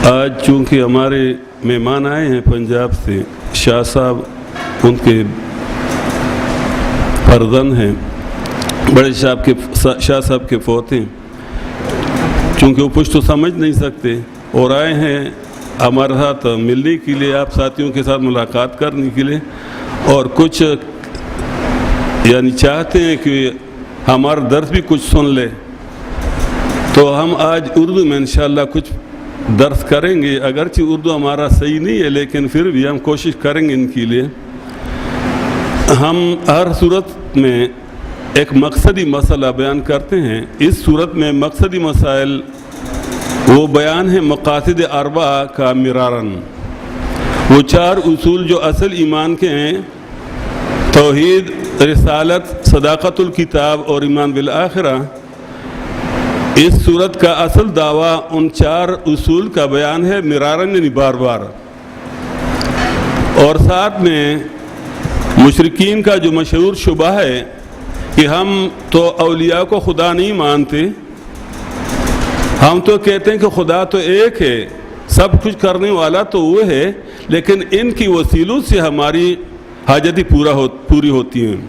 آج چونکہ ہمارے مہمان آئے ہیں پنجاب سے، شاہ صاحب ان کے فرزند ہیں، بڑے شاہ صاحب کے فوت ہیں، چونکہ وہ پشتو سمجھ نہیں سکتے اور آئے ہیں ہمارے ساتھ ملنے کے لیے، آپ ساتھیوں کے ساتھ ملاقات کرنے کے لیے، اور کچھ یعنی چاہتے ہیں کہ ہمارا درس بھی کچھ سن لے، تو ہم آج اردو میں انشاءاللہ کچھ درس کریں گے، اگرچہ اردو ہمارا صحیح نہیں ہے لیکن پھر بھی ہم کوشش کریں گے ان کے لیے۔ ہم ہر صورت میں ایک مقصدی مسئلہ بیان کرتے ہیں، اس صورت میں مقصدی مسائل وہ بیان ہے مقاصد اربعہ کا مراراً، وہ 4 اصول جو اصل ایمان کے ہیں، توحید، رسالت، صداقت الکتاب اور ایمان بالآخرہ۔ اس صورت کا اصل دعویٰ ان 4 اصول کا بیان ہے مراراً، یعنی بار بار، اور ساتھ میں مشرکین کا جو مشہور شبہ ہے کہ ہم تو اولیاء کو خدا نہیں مانتے، ہم تو کہتے ہیں کہ خدا تو ایک ہے، سب کچھ کرنے والا تو وہ ہے، لیکن ان کی وسیلوں سے ہماری حاجتیں پوری ہوتی ہیں۔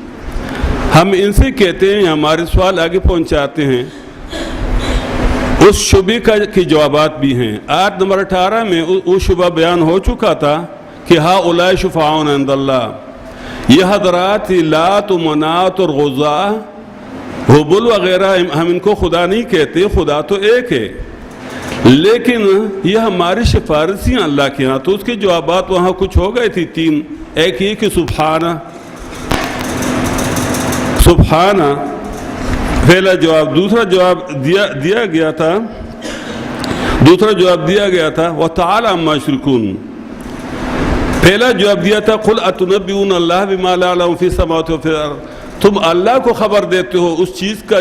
ہم ان سے کہتے ہیں، ہمارے سوال آگے پہنچاتے ہیں، اس شبہ کے جوابات بھی ہیں۔ آیت نمبر 18 میں وہ شبہ بیان ہو چکا تھا کہ ہا اولئک شفعاؤنا عند اللہ، یہ حضرات لات و منات اور غزہ، حبل وغیرہ، ہم ان کو خدا نہیں کہتے، خدا تو ایک ہے، لیکن یہ ہماری سفارشیاں اللہ کے ہاں۔ تو اس کے جوابات وہاں کچھ ہو گئے تھی 3، ایک یہ کہ سبحانہ پہلا جواب، دوسرا جواب دیا گیا تھا وَتَعَالَ عَمَّا يُشْرِكُونَ۔ پہلا جواب دیا تھا قُلْ أَتُنَبِّئُونَ اللَّهَ بِمَا لَا يَعْلَمُ فِي السَّمَاوَاتِ وَفِي الْأَرْضِ، تم اللہ کو خبر دیتے ہو اس چیز کا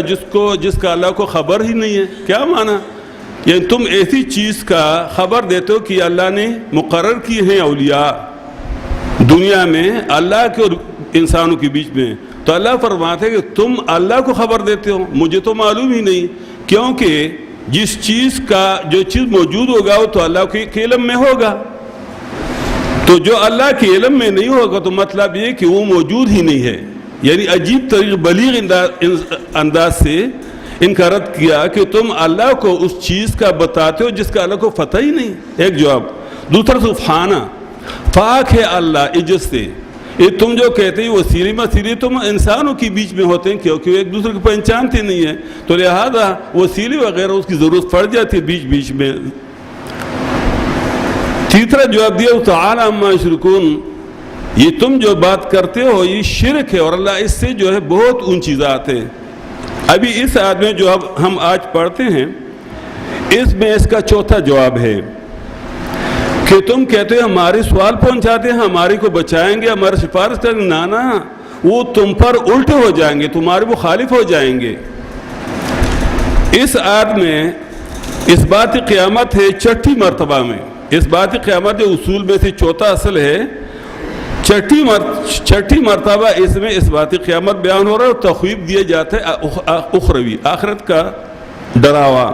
جس کا اللہ کو خبر ہی نہیں ہے۔ کیا معنی؟ یعنی تم ایسی چیز کا خبر دیتے ہو کہ اللہ نے مقرر کی ہیں اولیاء دنیا میں، اللہ کے اور انسانوں کے بیچ میں، تو اللہ فرماتے ہیں کہ تم اللہ کو خبر دیتے ہو، مجھے تو معلوم ہی نہیں، کیونکہ جس چیز جو چیز موجود ہوگا وہ تو اللہ کے علم میں ہوگا، تو جو اللہ کے علم میں نہیں ہوگا تو مطلب یہ کہ وہ موجود ہی نہیں ہے۔ یعنی عجیب طریقے بلیغ انداز سے ان کا رد کیا کہ تم اللہ کو اس چیز کا بتاتے ہو جس کا اللہ کو پتہ ہی نہیں۔ ایک جواب۔ دوسرا سبحانہ، پاک ہے اللہ عجز سے، یہ تم جو کہتے ہیں وسیلے تم انسانوں کے بیچ میں ہوتے ہیں کیونکہ وہ ایک دوسرے کو پہچانتے نہیں ہیں، تو لہذا وسیلے وغیرہ اس کی ضرورت پڑ جاتی ہے بیچ میں۔ تیسرا جواب دیا تعالی عما یشرکون، یہ تم جو بات کرتے ہو یہ شرک ہے اور اللہ اس سے جو ہے بہت اونچی ذات ہے۔ ابھی اس آیت میں جو ہم آج پڑھتے ہیں اس میں اس کا چوتھا جواب ہے کہ تم کہتے ہیں ہمارے سوال پہنچاتے ہیں، ہماری کو بچائیں گے، ہمارے سفارش کریں گے، نانا وہ تم پر الٹے ہو جائیں گے، تمہارے مخالف ہو جائیں گے۔ اس آیت میں اس بات قیامت ہے 6ٹھی مرتبہ میں، اس بات قیامت جو اصول میں سے چوتھا اصل ہے، 6ٹھی مرتبہ اس میں اس بات قیامت بیان ہو رہا ہے اور تخویف دیا جاتا ہے اخروی، آخرت کا ڈراوا۔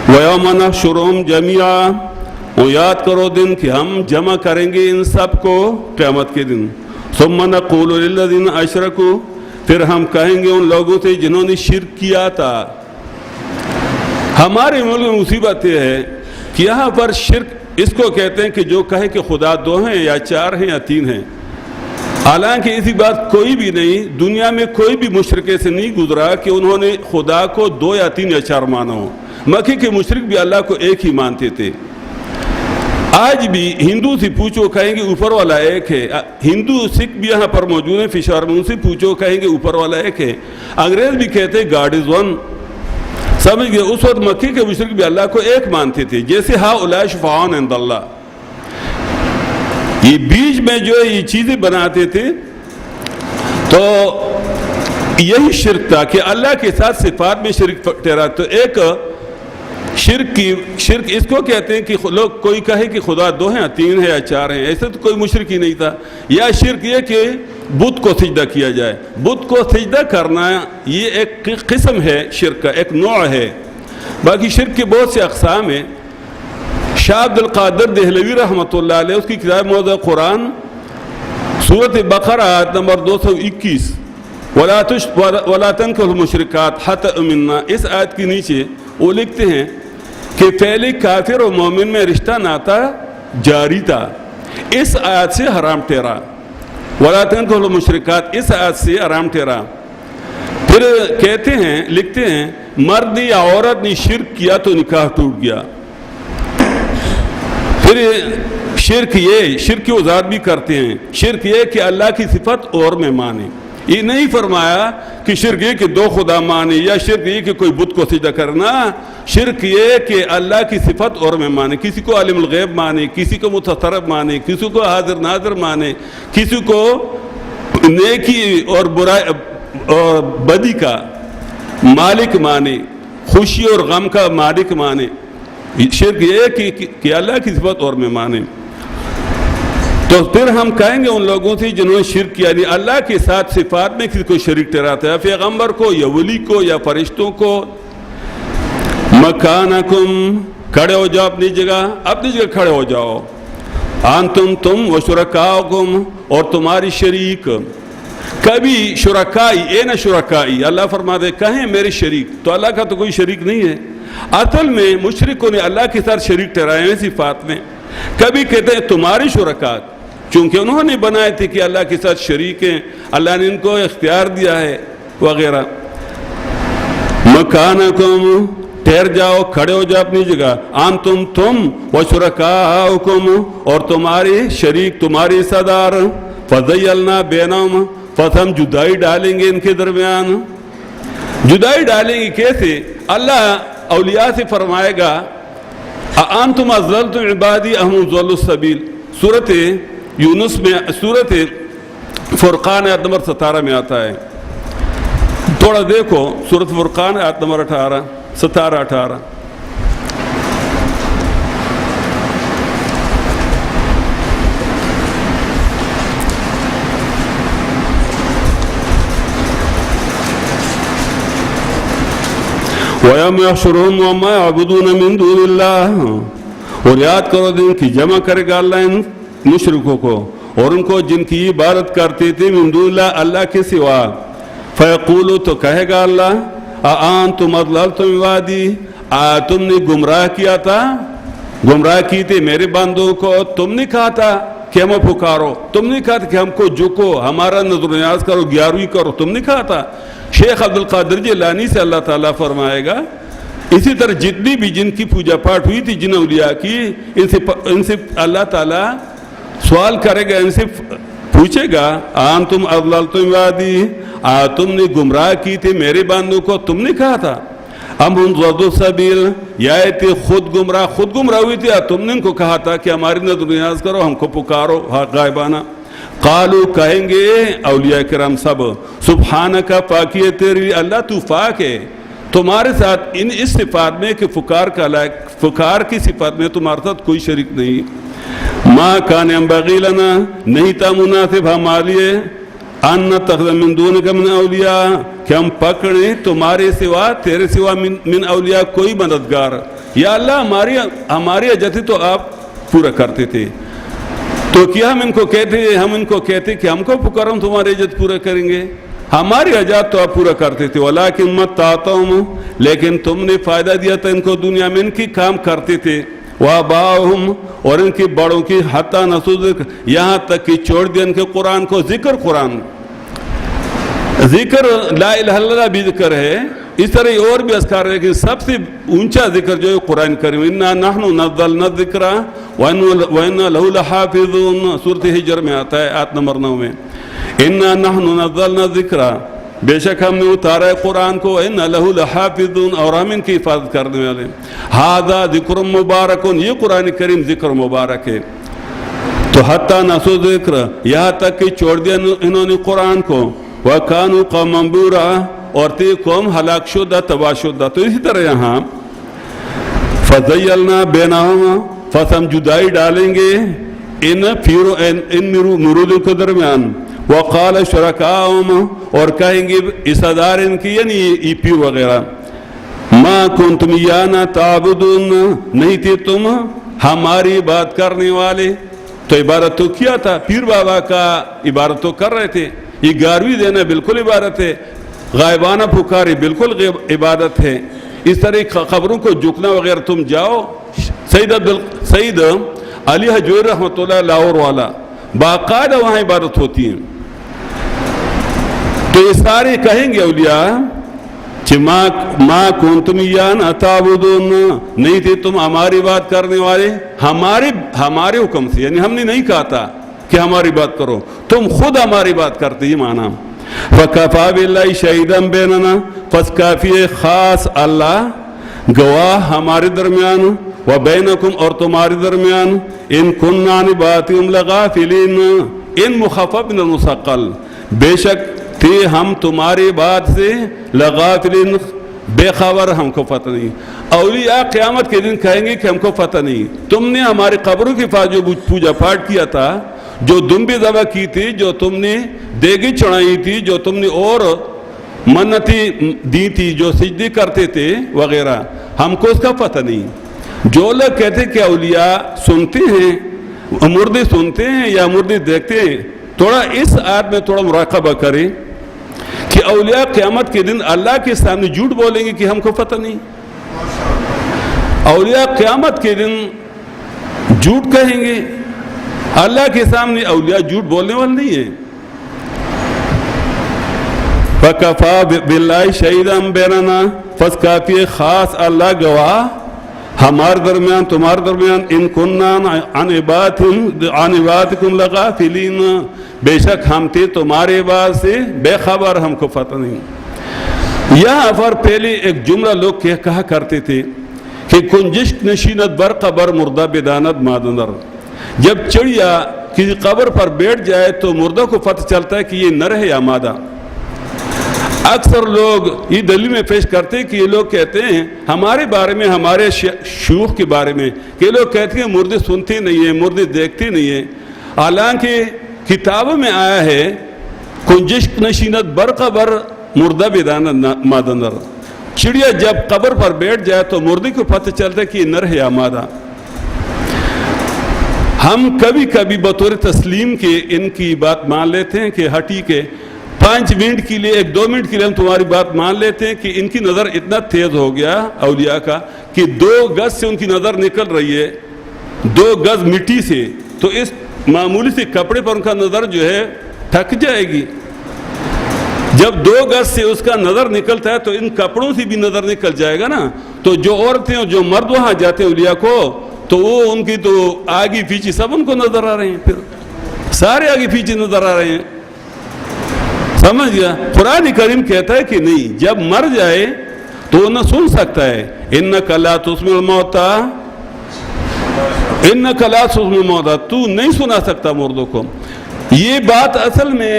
وَيَوْمَ نَحْشُرُهُمْ جَمِيعًا، وہ یاد کرو دن کہ ہم جمع کریں گے ان سب کو قیامت کے دن۔ ثُمَّ نَقُولُ لِلَّذِينَ أَشْرَكُوا، پھر ہم کہیں گے ان لوگوں سے جنہوں نے شرک کیا تھا۔ ہمارے ملک میں مصیبت یہ ہے کہ یہاں پر شرک اس کو کہتے ہیں کہ جو کہے کہ خدا 2 ہیں یا 4 ہیں یا 3 ہیں، حالانکہ ایسی بات کوئی بھی نہیں، دنیا میں کوئی بھی مشرکے سے نہیں گزرا کہ انہوں نے خدا کو 2 یا 3 یا 4 مانا ہو۔ مکے کے مشرک بھی اللہ کو ایک ہی مانتے تھے۔ آج بھی ہندو سے پوچھو کہیں گے اوپر والا ایک ہے، ہندو سکھ بھی یہاں پر موجود ہیں پشاور میں، ان سے پوچھو کہیں گے اوپر والا ایک ہے۔ انگریز بھی کہتے ہیں گاڈ از ون، سمجھ گئے؟ اس وقت مکے کے مشرک بھی اللہ کو ایک مانتے تھے، جیسے ہا اولئک شفعاؤنا عند اللہ، یہ بیچ میں جو یہ چیزیں بناتے تھے تو یہی شرک تھا کہ اللہ کے ساتھ صفات میں شرک ٹھہرا۔ تو ایک شرک اس کو کہتے ہیں کہ لوگ کوئی کہے کہ خدا 2 ہیں یا 3 ہیں یا 4 ہیں، ایسے تو کوئی مشرک ہی نہیں تھا۔ یا شرک یہ کہ بت کو سجدہ کیا جائے، بت کو سجدہ کرنا یہ ایک قسم ہے شرک کا، ایک نوع ہے۔ باقی شرک کے بہت سے اقسام ہیں. شاہ عبد القادر دہلوی رحمۃ اللہ علیہ اس کی کتاب موضوع قرآن سورۃ بقرہ آیت نمبر 221 ولا تنكحوا المشركات حتى يؤمنن، اس آیت کے نیچے وہ لکھتے ہیں کہ پہلے کافر و مومن میں رشتہ ناتا جاری تھا، اس آیت سے حرام ٹھہرا. ولا تنكحوا المشركات اس آیت سے حرام ٹھہرا. پھر کہتے ہیں، لکھتے ہیں مرد یا عورت نے شرک کیا تو نکاح ٹوٹ گیا. پھر شرک کی وضاحت بھی کرتے ہیں. شرک یہ کہ اللہ کی صفت اور میں مانے. یہ نہیں فرمایا کہ شرک یہ کہ دو خدا مانے یا شرک یہ کہ کوئی بت کو سجدہ کرنا. شرک یہ کہ اللہ کی صفت اور میں مانے، کسی کو عالم الغیب مانے، کسی کو متصرف مانے، کسی کو حاضر ناظر مانے، کسی کو نیکی اور برائی اور بدی کا مالک مانے، خوشی اور غم کا مالک مانے. شرک یہ کہ اللہ کی صفت اور میں مانے. تو پھر ہم کہیں گے ان لوگوں سے جنہوں نے شرک کیا، یعنی اللہ کے ساتھ صفات میں کسی کو شریک ٹھہراتا ہے، پیغمبر کو یا ولی کو یا فرشتوں کو. مکانکم کھڑے ہو جاؤ اپنی جگہ کھڑے ہو جاؤ. انتم تم و شرکاؤکم اور تمہاری شریک. کبھی شرکائی نہ شرکائی اللہ فرماتے کہیں میرے شریک، تو اللہ کا تو کوئی شریک نہیں ہے. اصل میں مشرکوں نے اللہ کے ساتھ شریک ٹھہرائے ہیں صفات میں. کبھی کہتے ہیں تمہاری شرکات، چونکہ انہوں نے بنائے تھے کہ اللہ کے ساتھ شریک ہیں، اللہ نے ان کو اختیار دیا ہے وغیرہ. مکانکم ٹھہر جاؤ، کھڑے ہو جاؤ اپنی جگہ. انتم تم و شرکاؤکم اور تمہاری شریک، تمہاری صدار. فضیلنا بینہم پس ہم جدائی ڈالیں گے ان کے درمیان. جدائی ڈالیں گے کیسے؟ اللہ اولیاء سے فرمائے گا انتم اضللتم عبادی ام ضلوا السبیل. سورۃ یونس میں، سورۃ فرقان آیت نمبر 17 میں آتا ہے. تھوڑا دیکھو سورۃ فرقان آیت نمبر 17-18. وَيَوْمَ يَحْشُرُهُمْ وَمَا يَعْبُدُونَ مِن دُونِ اللَّهِ، اور یاد کرو دن کی جمع کرے گا اللہ ان مشرکوں کو اور ان کو جن کی عبادت کرتے تھے من دون اللہ، اللہ کے سوا. فَيَقُولُ تو کہے گا اللہ أَأَنْتُمْ أَضْلَلْتُمْ عِبَادِي، تم نے گمراہ کیا تھا، گمراہ کی تھے میرے بندوں کو. تم نے کہا تھا کہ ہمیں پکارو، تم نے کہا تھا کہ ہم کو جھکو، ہمارا نظر و نیاز کرو، گیارہویں کرو، تم نے کہا تھا. شیخ عبد القادر جیلانی سے اللہ تعالیٰ فرمائے گا اسی طرح جتنی بھی جن کی پوجا پاٹ ہوئی تھی جن اولیاء کی، ان سے اللہ تعالیٰ سوال کرے گا، ان سے پوچھے گا انتم اضللتم عبادی، تم نے گمراہ کی تھی میرے بندوں کو، تم نے کہا تھا. ام هم ضلوا السبیل، یا تھے خود گمراہ ہوئی تھی، تم نے ان کو کہا تھا کہ ہماری نظر و نیاز کرو، ہم کو پکارو غائبانہ. قالو کہیں گے اولیاء کرام سب سبحانک پاکی ہے تیری، اللہ تو پاک ہے تمہارے ساتھ اس صفات میں کہ فکار کی صفات میں تمہارے ساتھ کوئی شریک نہیں. ما کان ينبغی لنا، نہیں تھا مناسب ہمارے لیے ان نتخذ من دونک من اولیاء کہ ہم پکڑیں تمہارے سوا، تیرے سوا من اولیاء کوئی مددگار. یا اللہ ہماری حاجت تو آپ پورا کرتے تھے، تو کیا ہم ان کو کہتے کہ ہم کو پکارم تمہاری حاجت پورا کریں گے؟ ہماری حاجات تو آپ پورا کرتے تھے. ولیکن متعتم، لیکن تم نے فائدہ دیا تھا ان کو دنیا میں، ان کی کام کرتے تھے. وآباؤہم، اور ان کی بڑوں کی، حتی نسوا ذکر، یہاں تک کہ چھوڑ دیا ان کے قرآن کو. قرآن ذکر لا الہ الا اللہ بھی ذکر ہے، اس طرح اور بھی اذکار ہے، لیکن سب سے اونچا ذکر جو ہے قرآن کریم. انا نحن نزلنا الذکر وانا لہ لحافظون، سورۃ حجر میں آتا ہے آیت نمبر 9 میں. انا نحن نزلنا الذکر، بے شک ہم نے اتارا ہے قرآن کو، انا لہ لحافظون، اور ہم ان کی حفاظت کرنے والے. ھذا ذکر مبارک، یہ قرآن کریم ذکر مبارک ہے. تو حتی نسوا ذکر، یہاں تک کہ چھوڑ دیا انہوں نے قرآن کو. وَكَانُوا قَوْمًا بُورًا، اور تھی قوم ہلاک شدہ، تباہ شدہ. تو اسی طرح یہاں فَزَيَّلْنَا بَيْنَهُمْ، پس ہم جدائی ڈالیں گے ان مرودوں کے درمیان. وَقَالَ شُرَكَاؤُهُمْ، اور کہیں گے عصادار ان کی، یعنی یہ پیر وغیرہ، ما کنتم یانا تعبدون، نہیں تھے تم ہماری عبادت کرنے والے. تو عبادت تو کیا تھا، پیر بابا کا عبادت تو کر رہے تھے. یہ گاروی دینا بالکل عبادت ہے، غائبانہ پکاری بالکل عبادت ہے. اس طرح قبروں کو جھکنا وغیرہ تم جاؤ. سید علی حجویری رحمۃ اللہ لاہور والا باقاعدہ وہاں عبادت ہوتی ہیں. تو یہ سارے کہیں گے اولیاء کہ ما کنتم ایانا تعبدون، نہیں تھے تم ہماری بات کرنے والے ہمارے حکم سے، یعنی ہم نے نہیں کہا تھا کہ ہماری بات کرو، تم خود ہماری بات کرتے. یہ معنی فَكَفَى بِاللَّهِ شَهِيدًا بَيْنَنَا، پس کافی ہے خاص اللہ گواہ ہمارے درمیان، وَبَيْنَكُمْ اور تمہارے درمیان، إِن كُنَّا عَنْ عِبَادَتِهِمْ لَغَافِلِينَ، ان مخفف من المثقل، بے شک تھے ہم تمہاری بات سے لغافلین، بے خبر، ہم کو پتہ نہیں. اولیاء قیامت کے دن کہیں گے کہ ہم کو پتہ نہیں، تم نے ہمارے قبروں کے پاس جو پوجا پاٹ کیا تھا، جو دمبے ذبح کی تھی، جو تم نے دیگی چڑھائی تھی، جو تم نے اور منتیں دی تھی، جو سجدے کرتے تھے وغیرہ، ہم کو اس کا پتہ نہیں. جو لوگ کہتے کہ اولیاء سنتے ہیں، مردے سنتے ہیں یا مردے دیکھتے ہیں، تھوڑا اس آیت میں تھوڑا مراقبہ کریں کہ اولیاء قیامت کے دن اللہ کے سامنے جھوٹ بولیں گے کہ ہم کو پتہ نہیں. اولیاء قیامت کے دن جھوٹ کہیں گے اللہ کے سامنے. اولیاء جھوٹ بولنے والے نہیں ہیں. فَكَفَى بِاللَّهِ شَهِيدًا بَيْنَنَا، پس کافی ہے خاص اللہ گواہ ہمارے درمیان تمہارے درمیان، ان کننا عن عبادتکم لغافلین، بے شک ہم تھے تمہارے عبادت سے بے خبر، ہم کو پتہ نہیں. یہاں پر پہلے ایک جملہ لوگ کہا کرتے تھے کہ کنجشک نشینت بر قبر مردہ بدانت مادندر. جب چڑیا کسی قبر پر بیٹھ جائے تو مردہ کو پتہ چلتا ہے کہ یہ نر ہے یا مادہ. اکثر لوگ یہ دلیل میں پیش کرتے ہیں کہ یہ لوگ کہتے ہیں ہمارے بارے میں، ہمارے شیوخ کے بارے میں، کہ یہ لوگ کہتے ہیں مردے سنتے نہیں ہیں، مردے دیکھتے نہیں ہیں. حالانکہ کتابوں میں آیا ہے کنجشک نشینت بر قبر مردہ بدانت مادندر، چڑیا جب قبر پر بیٹھ جائے تو مردے کو پتہ چلتا ہے کہ یہ نر ہے یا مادہ. ہم کبھی کبھی بطور تسلیم کے ان کی بات مان لیتے ہیں کہ ہٹی کے 5 منٹ کے لیے، 1-2 منٹ کے لیے ہم تمہاری بات مان لیتے ہیں کہ ان کی نظر اتنا تیز ہو گیا اولیاء کا کہ 2 گز سے ان کی نظر نکل رہی ہے، 2 گز مٹی سے، تو اس معمولی سے کپڑے پر ان کا نظر جو ہے تھک جائے گی. جب 2 گز سے اس کا نظر نکلتا ہے تو ان کپڑوں سے بھی نظر نکل جائے گا نا. تو جو عورتیں اور جو مرد وہاں جاتے ہیں اولیاء کو، تو وہ ان کی تو آگے پیچھے سب ان کو نظر آ رہے ہیں، پھر سارے آگے پیچھے نظر آ رہے ہیں. سمجھ گیا؟ قرآن کریم کہتا ہے کہ نہیں، جب مر جائے تو وہ نہ سن سکتا ہے. اِنَّكَ لَا تُسْمِعُ الْمَوْتَى، اِنَّكَ لَا تُسْمِعُ الْمَوْتَى، تو نہیں سنا سکتا مردوں کو. یہ بات اصل میں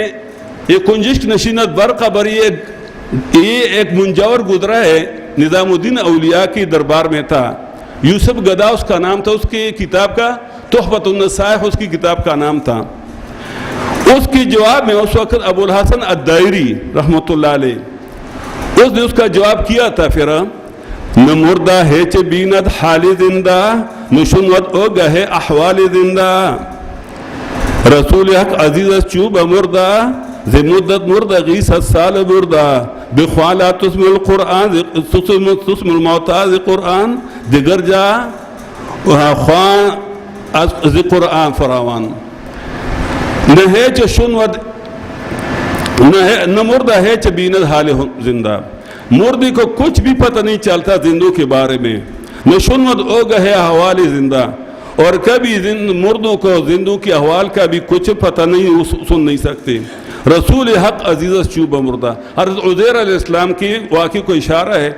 یہ کنجشک نشینت بر قبر یہ ایک منجور گزرا ہے، نظام الدین اولیاء کی دربار میں تھا. یوسف گدا اس کا نام تھا، اس کی کتاب کا تحفۃ النصائح اس کی کتاب کا نام تھا. اس کی جواب میں اس وقت ابو الحسن الدائری رحمۃ اللہ علیہ اس نے اس کا جواب کیا تھا. پھر نہ مردہ ہے چے بیند حال زندہ، نشنوت او گہے احوال زندہ، رسول حق عزیز چوب مردہ، زمدت مردہ غیس سال بردہ، بخوالا تسم القرآن تسم الموتاز قرآن، دیگر جا خوان از قرآن فراوان. نہ ہے چے شنود، نہ مردہ ہے چے بیند حال زندہ، مردی کو کچھ بھی پتہ نہیں چلتا زندوں کے بارے میں. نہ شنود او گہے احوال زندہ، اور کبھی مردوں کو زندوں کی احوال کا بھی کچھ پتہ نہیں، سن نہیں سکتے. رسول حق عزیز چوب مردہ، حضرت عزیر علیہ السلام کی واقعے کو اشارہ ہے.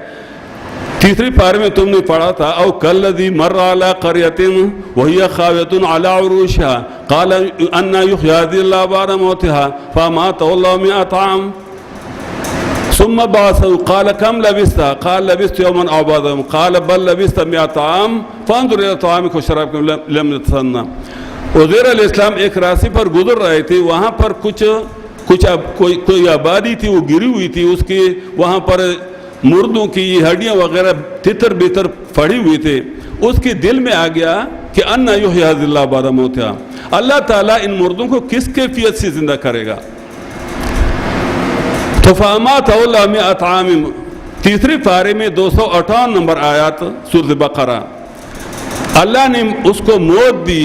3 پارے میں تم نے پڑھا تھا، او کالذی مر علی قریۃ وہی خاویۃ علی عروشها قال ان یحیی اللہ بعد موتها فاماتہ اللہ 100 عام ثم بعثه قال كم لبثت قال لبثت يوما او بعض يوم قال بل لبثت 100 عام فانظر الى طعامك وشرابك لم يتسنى. عزیر علیہ السلام ایک راستے پر گزر رہے تھے، وہاں پر کچھ کوئی آبادی تھی، وہ گری ہوئی تھی، اس کے وہاں پر مردوں کی ہڈیاں وغیرہ تتر بتر پڑی ہوئی تھے، اس کے دل میں آ گیا کہ انا یحیی ھذی اللہ بعد موتہا، اللہ تعالیٰ ان مردوں کو کس کیفیت سے زندہ کرے گا؟ تو فاماتہ اللہ مئۃ عام، تیسری پارے میں 258 نمبر آیات سورۃ بقرہ، اللہ نے اس کو موت دی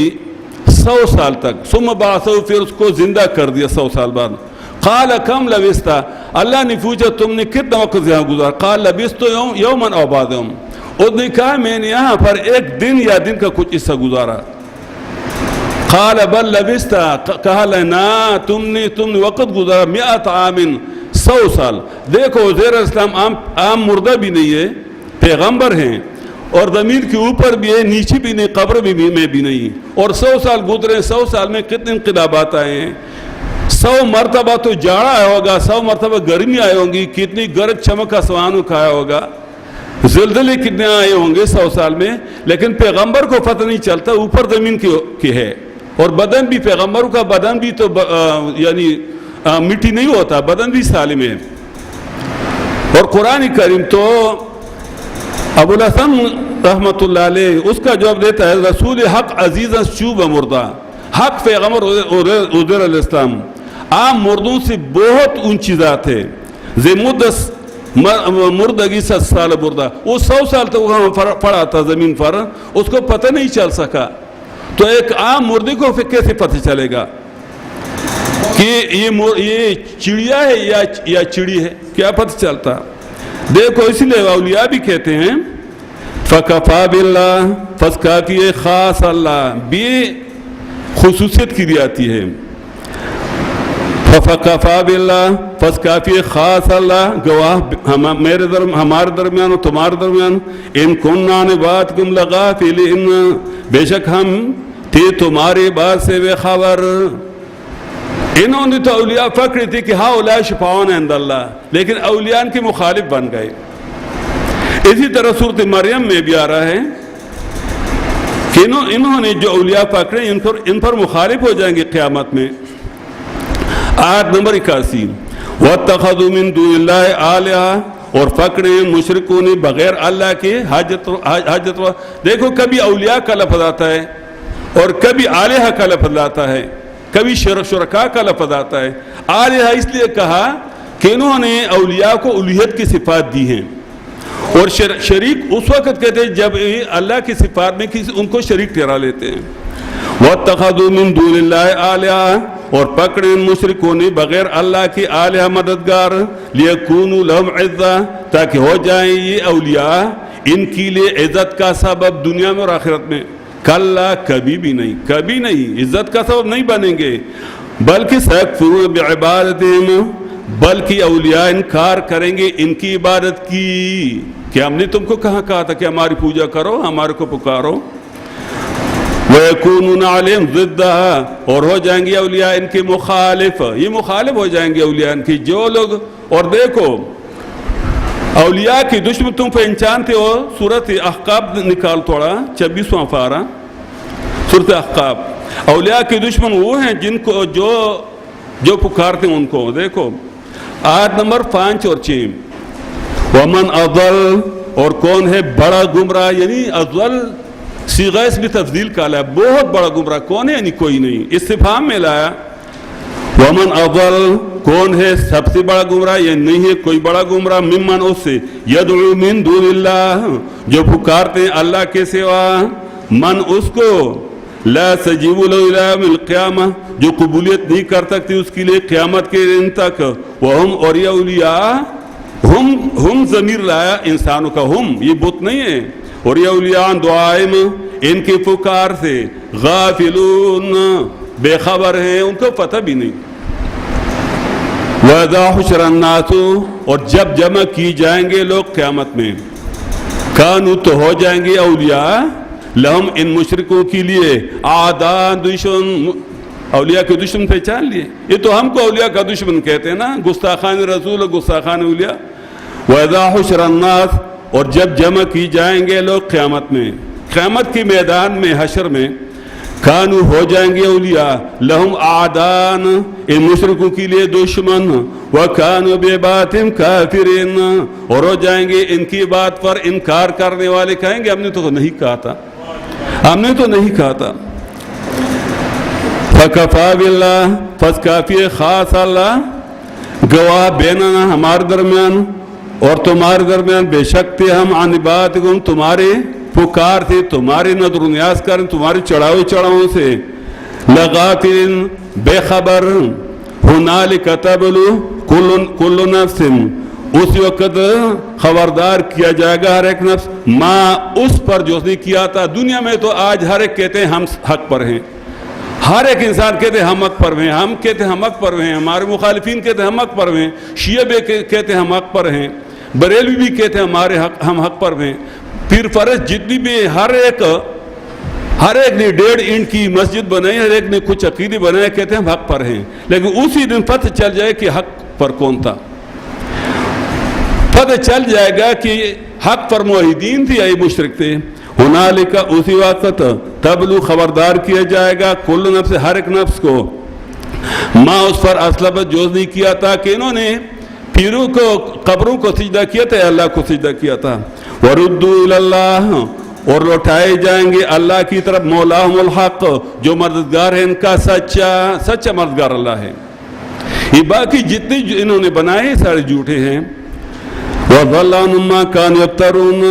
100 سال تک، ثم بعثہ، پھر اس کو زندہ کر دیا 100 سال بعد۔ قال کم لبثت، اللہ نے پوچھا تم نے کتنا وقت یہاں گزارا؟ قال لبثت یوما او بعض یوم، اس نے کہا میں نے یہاں پر ایک دن یا دن کا کچھ حصہ گزارا۔ قال بل لبثت، کہا لینا تم نے وقت گزارا 100 عام، 100 سال۔ دیکھو عزیر علیہ السلام عام مردہ بھی نہیں ہے، پیغمبر ہیں، اور زمین کے اوپر بھی ہے، نیچے بھی نہیں، قبر بھی میں بھی نہیں، اور 100 سال گزرے، 100 سال میں کتنے انقلابات آئے ہیں، 100 مرتبہ تو جاڑا آیا ہوگا، 100 مرتبہ گرمی آئی ہوں گی، کتنی گرج چمک آسمان کھایا ہوگا، زلزلے کتنے آئے ہوں گے 100 سال میں، لیکن پیغمبر کو پتہ نہیں چلتا، اوپر زمین کی ہے، اور بدن بھی پیغمبروں کا بدن بھی تو یعنی مٹی نہیں ہوتا، بدن بھی سالم ہے۔ اور قرآن کریم تو ابو الحسن رحمۃ اللہ علیہ اس کا جواب دیتا ہے، رسول حق عزیز شوب مردہ، حق پیغمبر عزیر علیہ السلام عام مردوں سے بہت اونچی ذات ہے، زمدس مردگی 7 سال مردہ، وہ 100 سال تک وہاں پڑا تھا زمین پر، اس کو پتہ نہیں چل سکا، تو ایک عام مردے کو پھر کیسے پتہ چلے گا کہ یہ چڑیا ہے یا چڑی ہے؟ کیا پتہ چلتا؟ دیکھو اس لیے اولیاء بھی کہتے ہیں فکفا باللہ، پس کافی ہے خاص اللہ، بھی خصوصیت کی دی آتی ہے، فکفا باللہ، پس کافی ہے خاص اللہ گواہ ہمارے درمیان و تمہارے درمیان، ان کننا نباتکم لغافلین، بے شک ہم تھے تمہاری بات سے بے خبر۔ انہوں نے تو اولیاء فکر تھی کہ ہؤلاء شفاعون عند اللہ، لیکن اولیاء ان کے مخالف بن گئے۔ اسی طرح سورۃ مریم میں بھی آ رہا ہے کہ انہوں نے جو اولیاء پکڑے ان پر مخالف ہو جائیں گے قیامت میں۔ آیت نمبر 81، وَاتَّخَذُوا مِن دُونِ اللَّهِ آلِهَةً، اور پکڑے مشرکوں نے بغیر اللہ کے حاجت۔ دیکھو کبھی اولیاء کا لفظ آتا ہے اور کبھی آلہہ کا لفظ آتا ہے، کبھی شرکاء کا لفظ آتا ہے۔ آلہہ اس لیے کہا کہ انہوں نے اولیاء کو الوہیت کی صفات دی ہیں، اور شریک اس وقت کہتے ہیں جب اللہ کی صفات میں ان کو شریک ٹھہرا لیتے ہیں۔ وَاتَّخَذُوا مِن دُونِ اللَّهِ آلِهَةً، اور پکڑے ان مشرکوں نے بغیر اللہ کی آلہہ مددگار، لِيَكُونُوا لَهُمْ عِزًّا، تاکہ ہو جائیں یہ اولیاء ان کے لیے عزت کا سبب دنیا میں اور آخرت میں۔ کلا، کبھی بھی نہیں، کبھی نہیں، عزت کا سبب نہیں بنیں گے، بلکہ سَيَكْفُرُونَ بِعِبَادَتِهِمْ، بلکہ اولیاء انکار کریں گے ان کی عبادت کی، کہ ہم نے تم کو کہا تھا کہ ہماری پوجا کرو، ہمارے کو پکارو۔ وَيَكُونُونَ عَلَيْهِمْ ضِدًّا، اور ہو جائیں گے اولیاء ان کے مخالف، یہ مخالف ہو جائیں گے اولیاء ان کی جو لوگ۔ اور دیکھو اولیاء کی دشمن تم پہچانتے ہو، سورۃ احقاف نکال توڑا 26واں پارہ سورۃ احقاف، اولیاء کی دشمن وہ ہیں جن کو جو پکارتے ہیں ان کو۔ دیکھو آیت نمبر 5 اور 6، ومن اضل، اور کون ہے بڑا گمراہ، یعنی اضل صیغہ اس میں تفضیل کا لایا، بہت بڑا گمراہ کون ہے؟ یعنی کوئی نہیں، استفہام میں لایا۔ ومن اضل، کون ہے سب سے بڑا گمراہ؟ یہ نہیں ہے کوئی بڑا گمراہ، ممن، اس سے، یدعو من دون اللہ، جو پکارتے ہیں اللہ کے سوا، من اس کو، لا سجیب له الی یوم القیامہ، جو قبولیت نہیں کر سکتی اس کے لیے قیامت کے دن تک۔ وہم، اور یہ اولیاء، ہم ضمیر لایا انسانوں کا، ہم یہ بت نہیں ہے، اور یہ اولیاء دعائم، ان کے پکار سے، غافلون، بے خبر ہیں، ان کو پتہ بھی نہیں۔ وَإِذَا حُشِرَ النَّاسُ، اور جب جمع کی جائیں گے لوگ قیامت میں، کانوا، تو ہو جائیں گے اولیاء، لہم، ان مشرکوں کے لیے، اعداء، دشمن۔ اولیاء کے دشمن پہچان لیے، یہ تو ہم کو اولیاء کا دشمن کہتے ہیں نا، گستاخان رسول، گستاخان اولیاء۔ وَإِذَا حُشِرَ النَّاسُ، اور جب جمع کی جائیں گے لوگ قیامت میں، قیامت کے میدان میں، حشر میں، کانو ہو جائیں گے اولیاء لہم اعدان ان مشرکوں کے لیے دشمن وکانو بعبادتہم کافرین اور ہو جائیں گے ان کی بات پر انکار کرنے والے، کہیں گے ہم نے تو نہیں کہا تھا، ہم نے تو نہیں کہا تھا۔ فکفا باللہ پس کافی خاص اللہ گواہ بیننا ہمارے درمیان اور تمہارے درمیان، بے شک تھے ہم عن عبادکم تمہارے پکار تھے، تمہاری نظر و نیاز کریں، تمہاری چڑھاؤں سے لغافلین بے خبر، ہنالک تبلو کل نفس اس وقت خبردار کیا جائے گا ہر ایک نفس ماں اس پر جو اس نے کیا تھا۔ دنیا میں تو آج ہر ایک کہتے ہیں ہم حق پر ہیں، ہر ایک انسان کہتے ہیں ہم حق پر ہیں، ہم کہتے ہیں ہم حق پر ہیں، ہمارے مخالفین کہتے ہیں ہم حق پر ہیں، شیعہ بھی کہتے ہیں ہم حق پر ہیں، بریلوی بھی کہتے ہیں ہم حق پر ہیں، پیر فرش جتنی بھی ہر ایک نے 1.5 اینٹ کی مسجد بنائی، ہر ایک نے کچھ عقیدے بنائے، کہتے ہیں ہم حق پر ہیں، لیکن اسی دن پتہ چل جائے کہ حق پر کون تھا، پتہ چل جائے گا کہ حق پر موحدین تھے یا یہ مشرک تھے۔ ہنالک اسی وقت تبلو خبردار کیا جائے گا کل نفس ہر ایک نفس کو ماں اس پر اسلمت جو نہیں کیا تھا کہ انہوں نے پیروں کو قبروں کو سجدہ کیا تھا، اللہ کو سجدہ کیا تھا۔ وردوا الی اللہ اور لوٹائے جائیں گے اللہ کی طرف، مولاہم الحق جو مددگار ہے ان کا سچا مددگار اللہ ہے۔ یہ باقی جتنے انہوں نے بنائے سارے جھوٹے ہیں۔ وَضَلَّ عَنْهُمْ مَا كَانُوا يَفْتَرُونَ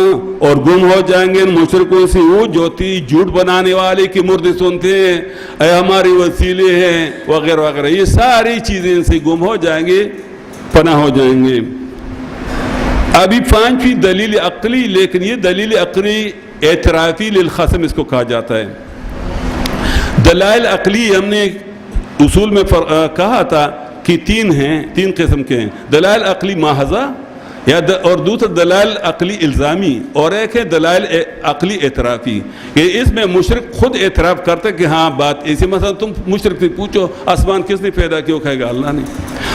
اور گم ہو جائیں گے ان مشرکوں سے وہ جو تھی جھوٹ بنانے والے کی مردے سنتے ہیں، اے ہماری وسیلے ہیں وغیرہ وغیرہ، یہ ساری چیزیں ان سے گم ہو جائیں گے، پناہ ہو جائیں گے۔ ابھی 5ویں دلیل عقلی، لیکن یہ دلیل عقلی اعترافی للخصم اس کو کہا جاتا ہے۔ دلائل عقلی ہم نے اصول میں کہا تھا کہ 3 ہیں، 3 قسم کے ہیں، دلائل عقلی محضہ اور دوسرا دلائل عقلی الزامی اور ایک ہے دلائل عقلی اعترافی، کہ اس میں مشرک خود اعتراف کرتا ہے کہ ہاں بات ایسی، مثلا تم مشرک سے پوچھو آسمان کس نے پیدا کیا، وہ کہے گا اللہ نے۔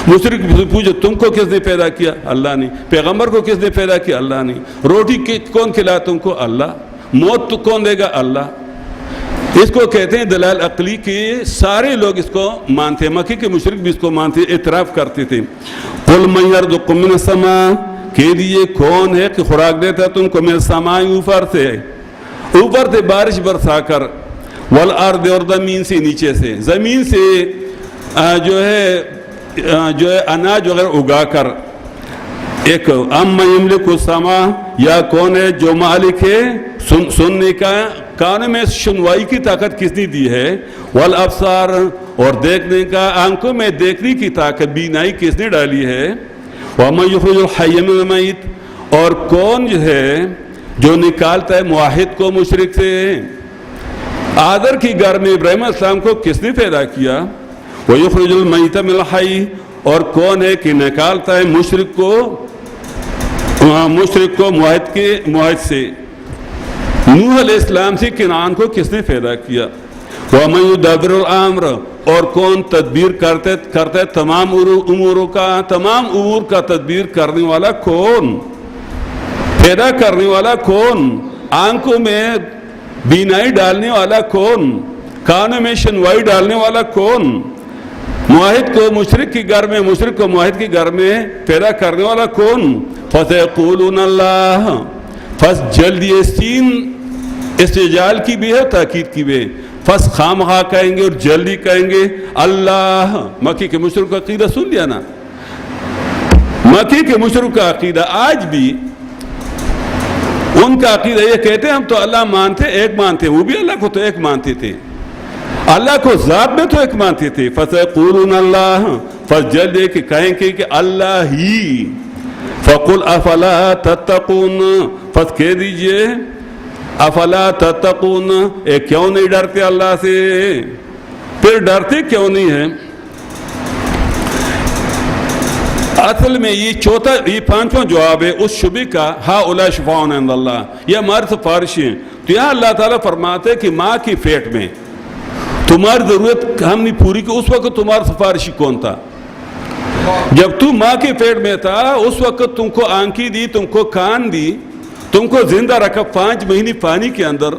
مشرک سے پوچھو تم کو کس نے پیدا کیا، اللہ نے۔ پیغمبر کو کس نے پیدا کیا، اللہ نے۔ روٹی کون کھلایا تم کو، اللہ۔ موت تو کون دے گا، اللہ۔ اس کو کہتے ہیں دلائل عقلی کے سارے لوگ اس کو مانتے ہیں، مکی کے مشرک بھی اس کو مانتے، اعتراف کرتے تھے۔ قُلْ مَنْ يَرْزُقُكُم مِّنَ السَّمَاءِ کہہ دیجئے کون ہے کہ خوراک دیتا ہے تم کو من السماء اوپر سے بارش برسا کر، والارض اور زمین سے نیچے سے، زمین سے جو ہے اناج وغیرہ اگا کر، ایک اَمَّن يَمْلِكُ السَّمْعَ یا کون ہے جو مالک ہے سننے کا، کانوں میں سنوائی کی طاقت کس نے دی ہے، والابصار اور دیکھنے کا، آنکھوں میں دیکھنے کی طاقت بینائی کس نے ڈالی ہے، وَمَنْ يُخْرِجُ الْحَيَّ مِنَ الْمَيِّتِ اور کون جو ہے جو نکالتا ہے موحد کو مشرک سے۔ آدر کی گھر میں ابراہیم علیہ السلام کو کس نے پیدا کیا، وَيُخْرِجُ الْمَيِّتَ مِنَ الْحَيِّ اور کون ہے کہ نکالتا ہے مشرک کو موحد سے۔ نوح علیہ السلام سے کنعان کو کس نے پیدا کیا، وَمَنْ يُدَبِّرُ الْأَمْرَ اور کون تدبیر کرتا ہے تمام امور کا تدبیر کرنے والا کون، پیدا کرنے والا کون، آنکھوں میں بینائی ڈالنے والا کون، کانوں میں شنوائی ڈالنے والا کون، موحد کو مشرک کے گھر میں، مشرک کو موحد کے گھر میں پیدا کرنے والا کون، فَسَيَقُولُونَ اللَّهُ فس جلدی سین استجال کی بھی ہے، تاکید کی بھی ہے، فس خامخواہ کہیں گے اور جلدی کہیں گے اللہ۔ مکی کے مشرک کا عقیدہ سن لیا نا، مکی کے مشرک کا عقیدہ آج بھی ان کا عقیدہ یہ کہتے ہیں ہم تو اللہ مانتے، ایک مانتے، وہ بھی اللہ کو تو ایک مانتے تھے، اللہ کو ذات میں تو ایک مانتے تھے۔ فَسَيَقُولُونَ اللَّهُ فس جلدی کہ کہیں گے کہ اللہ ہی، فَقُلْ أَفَلَا تَتَّقُونَ فس کہہ دیجئے افلا تتقون کیوں نہیں ڈرتے اللہ سے، پھر ڈرتے کیوں نہیں ہیں؟ اصل میں یہ 5واں جواب ہے اس شبہ کا، ہؤلاء شفاعنا عند اللہ، یہ ہمارے سفارشی ہیں۔ تو یہاں اللہ تعالیٰ فرماتے کہ ماں کی پیٹ میں تمہاری ضرورت ہم نے پوری کی، اس وقت تمہارا سفارشی کون تھا؟ جب تم ماں کے پیٹ میں تھا اس وقت تم کو آنکھیں دی، تم کو کان دی، تم کو زندہ رکھا 5 مہینے پانی کے اندر،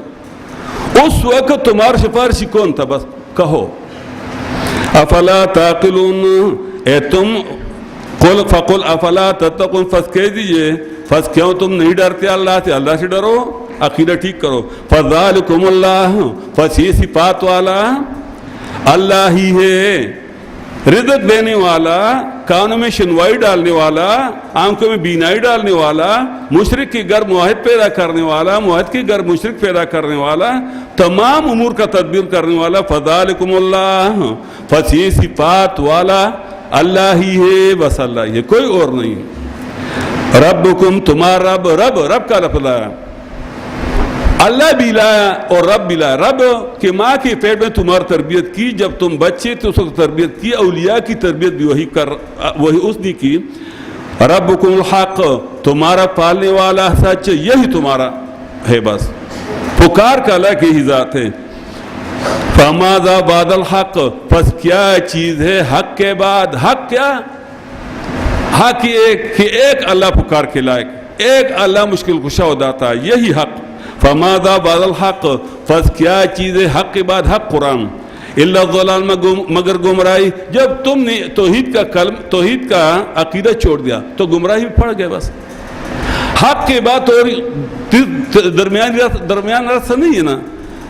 اس وقت تمہارا سفارشی کون تھا؟ بس کہو افلا تعقلون، اے تم قل فقل افلا تتقون، فس کہہ دیجئے فس کیوں تم نہیں ڈرتے اللہ سے؟ اللہ سے ڈرو، عقیدہ ٹھیک کرو. فذالکم اللہ، پس یہ صفات والا اللہ ہی ہے، رزق دینے والا، کانوں میں شنوائی ڈالنے والا، آنکھوں میں بینائی ڈالنے والا، مشرک کے گھر موحد پیدا کرنے والا، موحد کے گھر مشرک پیدا کرنے والا، تمام امور کا تدبیر کرنے والا. فذالکم اللہ، پس یہ صفات والا اللہ ہی ہے، بس اللہ ہی ہے، کوئی اور نہیں. ربکم، تمہارا رب، رب کا لفظ لایا، اللہ بھی لایا اور رب بھی لایا. رب کہ ماں کے پیٹ میں تمہاری تربیت کی، جب تم بچے تو اس وقت تربیت کی، اولیاء کی تربیت بھی وہی اس نے کی. ربکم الحق، تمہارا پالنے والا سچ، یہی تمہارا ہے. بس پکار کا اللہ کی ہی ذات ہے. فماذا بعد الحق، پس کیا چیز ہے حق کے بعد؟ حق کیا؟ حق ایک اللہ پکار کے لائق، ایک اللہ مشکل کشا ہو داتا، یہی حق. فماذا بعد الحق، پس کیا چیز ہے حق کے بعد؟ حق قرآن. الا الضلال، مگر گمراہی. جب تم نے توحید کا عقیدہ چھوڑ دیا تو گمراہی میں پڑ گئے. بس حق کے بعد اور درمیان راستہ نہیں ہے نا،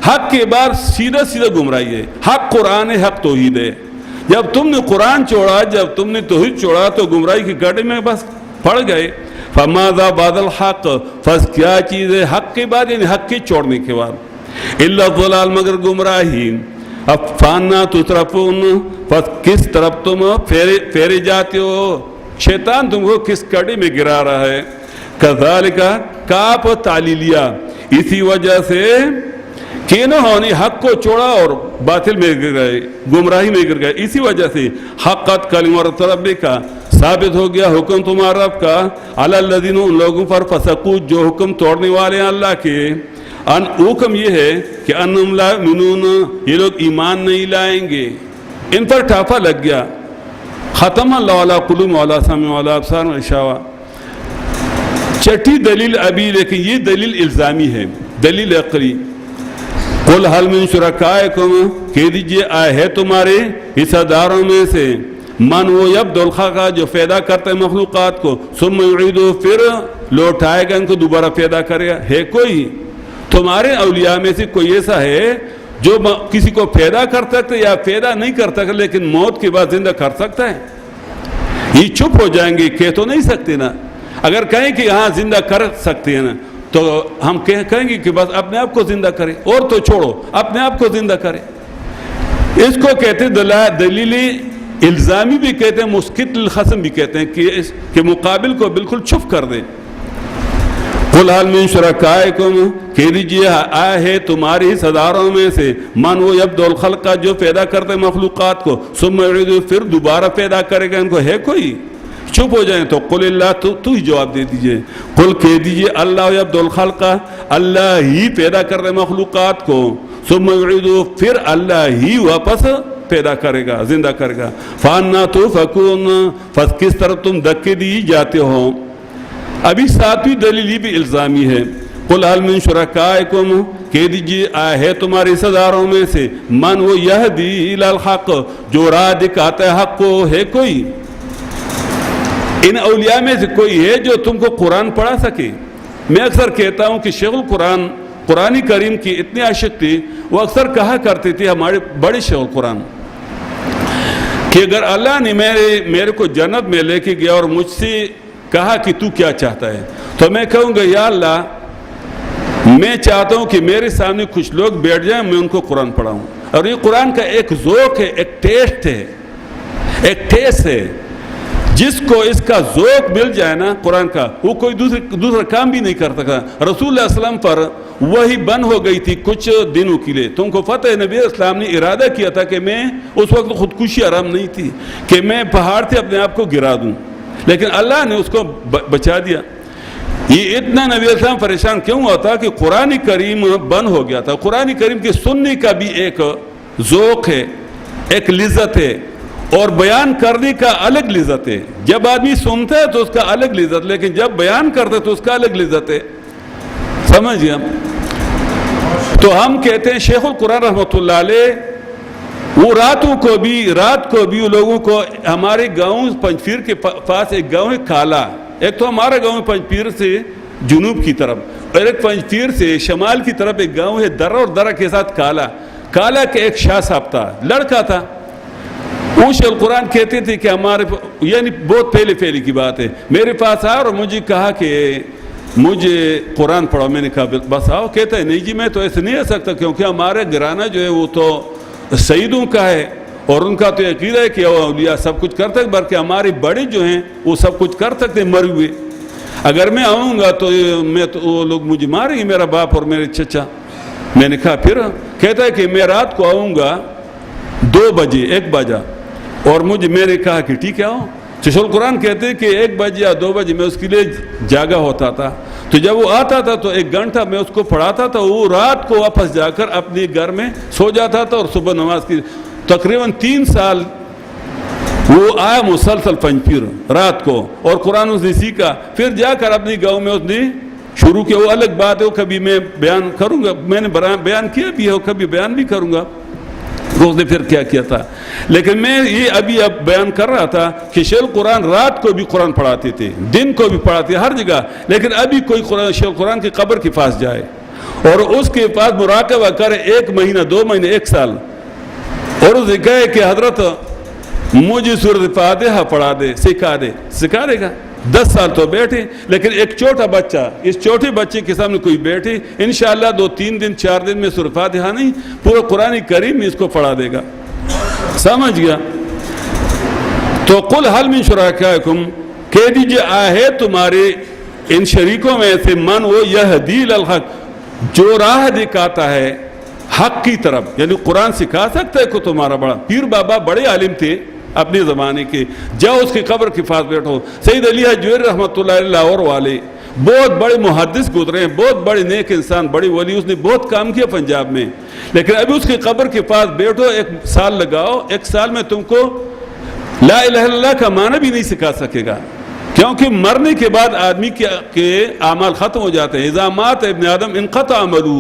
حق کے بعد سیدھا گمراہی ہے. حق قرآن ہے، حق توحید ہے. جب تم نے قرآن چھوڑا، جب تم نے توحید چھوڑا تو گمراہی کے گڑھے میں بس پڑ گئے. فماذا بعد الحق، پس کیا چیز ہے حق کے بعد، یعنی حق کے چھوڑنے کے بعد؟ الا الضلال، مگر گمراہی. اب فانا تصرفون، پس کس طرف تم پھیرے جاتے ہو؟ شیطان تم کو کس کڑی میں گرا رہا ہے؟ کذالک، کاپ تعلیلیہ، اسی وجہ سے کہ انہوں نے حق کو چھوڑا اور باطل میں گر گئے، گمراہی میں گر گئے. اسی وجہ سے حقت کلمۃ ربک، ثابت ہو گیا حکم تمہارا رب کا، علی الذین، ان لوگوں پر، فسقوا، جو حکم توڑنے والے ہیں اللہ کے. حکم یہ ہے کہ انہم لا یؤمنون، یہ لوگ ایمان نہیں لائیں گے. ان پر ٹھاپا لگ گیا. ختم اللہ علی قلوبہم وعلی سمعہم وعلی ابصارہم غشاوہ. چھٹی دلیل ابھی، لیکن یہ دلیل الزامی ہے، دلیل عقلی. قل هل من شرکائکم، کہہ دیجئے آئے ہے تمہارے حصہ داروں میں سے، من وہ یبدأ الخلق، جو پیدا کرتا ہے مخلوقات کو، ثم یعیدہ، پھر لوٹائے گا ان کو، دوبارہ پیدا کرے گا. ہے کوئی تمہارے اولیاء میں سے کوئی ایسا ہے جو کسی کو پیدا کر سکتا ہے یا پیدا نہیں کر سکتا لیکن موت کے بعد زندہ کر سکتا ہے؟ یہ چپ ہو جائیں گے، کہہ تو نہیں سکتے نا. اگر کہیں کہ ہاں زندہ کر سکتے ہیں نا تو ہم کہیں گے کہ بس اپنے آپ کو زندہ کرے، اور تو چھوڑو، اپنے آپ کو زندہ کرے. اس کو کہتے ہیں دلیل الزامی بھی کہتے ہیں، مسکت الخصم بھی کہتے ہیں، کہ مقابل کو بالکل چھپ کر دیں. قل هل من شرکائکم، کہہ دیجئے آئے ہے تمہاری صداروں میں سے، من وہ یبدأ الخلق، جو پیدا کرتے مخلوقات کو، ثم یعیدہ، پھر دوبارہ پیدا کرے گا ان کو. ہے کوئی؟ چپ ہو جائیں تو قل اللہ، تو ہی جواب دے دیجئے. قل کہہ دیجئے اللہ یبدأ الخلق، اللہ ہی پیدا کر رہے مخلوقات کو، ثم یعیدہ، پھر اللہ ہی واپس پیدا کرے گا، زندہ کرے گا. فانا تؤفکون، پس کس طرح تم دھکے دی جاتے ہو. ابھی ساتویں دلیل یہ بھی الزامی ہے. قل هل من شرکائکم، کہہ دیجئے آئے ہے تمہارے صداروں میں سے، من وہ یہدی الی الحق، جو راہ دکھاتا ہے حق کو. ہے کوئی ان اولیاء میں سے کوئی ہے جو تم کو قرآن پڑھا سکے؟ میں اکثر کہتا ہوں کہ شیخ القرآن قرآن کریم کی اتنی عاشق تھی، وہ اکثر کہا کرتے تھے ہمارے بڑے شیخ القرآن کہ اگر اللہ نے میرے کو جنت میں لے کے گیا اور مجھ سے کہا کہ تو کیا چاہتا ہے، تو میں کہوں گا یا اللہ میں چاہتا ہوں کہ میرے سامنے کچھ لوگ بیٹھ جائیں، میں ان کو قرآن پڑھاؤں. اور یہ قرآن کا ایک ذوق ہے، ایک ٹیسٹ ہے، ایک ٹیسٹ ہے. جس کو اس کا ذوق مل جائے نا قرآن کا، وہ کوئی دوسرا کام بھی نہیں کر سکتا. رسول اللہ علیہ وسلم پر وہی بند ہو گئی تھی کچھ دنوں کے لیے. تم کو پتہ ہے نبی اسلام نے ارادہ کیا تھا کہ میں اس وقت خودکشی حرام نہیں تھی کہ میں پہاڑ سے اپنے آپ کو گرا دوں، لیکن اللہ نے اس کو بچا دیا. یہ اتنا نبی اسلام پریشان کیوں ہوا تھا کہ قرآن کریم بند ہو گیا تھا. قرآن کریم کے سننے کا بھی ایک ذوق ہے، ایک لذت ہے، اور بیان کرنے کا الگ لذت ہے. جب آدمی سنتا ہے تو اس کا الگ لذت، لیکن جب بیان کرتا ہے تو اس کا الگ لذت ہے. سمجھ گیا؟ تو ہم کہتے ہیں شیخ القرآن رحمۃ اللہ علیہ وہ رات کو بھی لوگوں کو ہمارے گاؤں پنجپیر کے پاس ایک گاؤں ہے کالا، ایک تو ہمارا گاؤں پنجپیر سے جنوب کی طرف اور ایک پنجپیر سے شمال کی طرف ایک گاؤں ہے درہ، اور درہ کے ساتھ کالا کے ایک شاہ صاحب تھا، لڑکا تھا، وہ شیخ القرآن کہتے تھے کہ ہمارے یعنی بہت پہلے کی بات ہے، میرے پاس آیا اور مجھے کہا کہ مجھے قرآن پڑھو. میں نے کہا بس آؤ. کہتا ہے نہیں جی میں تو ایسے نہیں آ سکتا کیونکہ ہمارے گھرانہ جو ہے وہ تو سیدوں کا ہے اور ان کا تو عقیدہ ہے کہ اولیاء سب کچھ کر سکتے، بلکہ ہمارے بڑے جو ہیں وہ سب کچھ کر سکتے مر ہوئے. اگر میں آؤں گا تو وہ لوگ مجھے ماریں گے، میرا باپ اور میرے چچا. میں نے کہا پھر؟ کہتا ہے کہ میں رات کو آؤں گا 2 بجے 1 بجا، اور میں نے کہا کہ ٹھیک ہے آؤ. شیخ القرآن کہتے ہیں کہ 1 بجے یا 2 بجے میں اس کے لیے جاگا ہوتا تھا، تو جب وہ آتا تھا تو 1 گھنٹہ میں اس کو پڑھاتا تھا، وہ رات کو واپس جا کر اپنے گھر میں سو جاتا تھا اور صبح نماز کی. تقریباً 3 سال وہ آیا مسلسل پنجپیر رات کو، اور قرآن اس نے سیکھا. پھر جا کر اپنے گاؤں میں اس نے شروع کیا. وہ الگ بات ہے، وہ کبھی میں بیان کروں گا، میں نے بیان کیا بھی ہے، کبھی بیان بھی کروں گا اس نے پھر کیا کیا تھا. لیکن میں یہ اب بیان کر رہا تھا کہ شیخ القرآن رات کو بھی قرآن پڑھاتے تھے، دن کو بھی پڑھاتے ہر جگہ. لیکن ابھی کوئی شیخ القرآن کی قبر کے پاس جائے اور اس کے پاس مراقبہ کرے 1 مہینہ 2 مہینے 1 سال، اور اسے کہے کہ حضرت مجھے سورۃ فاتحہ پڑھا دے، سکھا دے گا. 10 سال تو بیٹھے. لیکن ایک چھوٹا بچہ، اس چھوٹے بچے کے سامنے کوئی بیٹھے، انشاءاللہ 2-3 دن 4 دن میں سورۃ فاتحہ نہیں پورا قرآن کریم اس کو پڑھا دے گا. سمجھ گیا؟ تو قل حل من شرکائکم، کہہ دیجئے ہے تمہارے ان شریکوں میں سے من وہ یہدی الحق، جو راہ دکھاتا ہے حق کی طرف. یعنی قرآن سکھا سکتا ہے کہ تمہارا بڑا پیر بابا بڑے عالم تھے اپنے زمانے کے، جاؤ اس کی قبر کے پاس بیٹھو. سید علی حجویری رحمۃ اللہ علیہ لاہور والے بہت بڑے محدث گزرے ہیں، بہت بڑے نیک انسان، بڑی ولی، اس نے بہت کام کیا پنجاب میں. لیکن ابھی اس کی قبر کے پاس بیٹھو 1 سال لگاؤ، 1 سال میں تم کو لا الہ الا اللہ کا معنی بھی نہیں سکھا سکے گا، کیونکہ مرنے کے بعد آدمی کے اعمال ختم ہو جاتے ہیں. اذا مات ابن آدم انقطع عملہ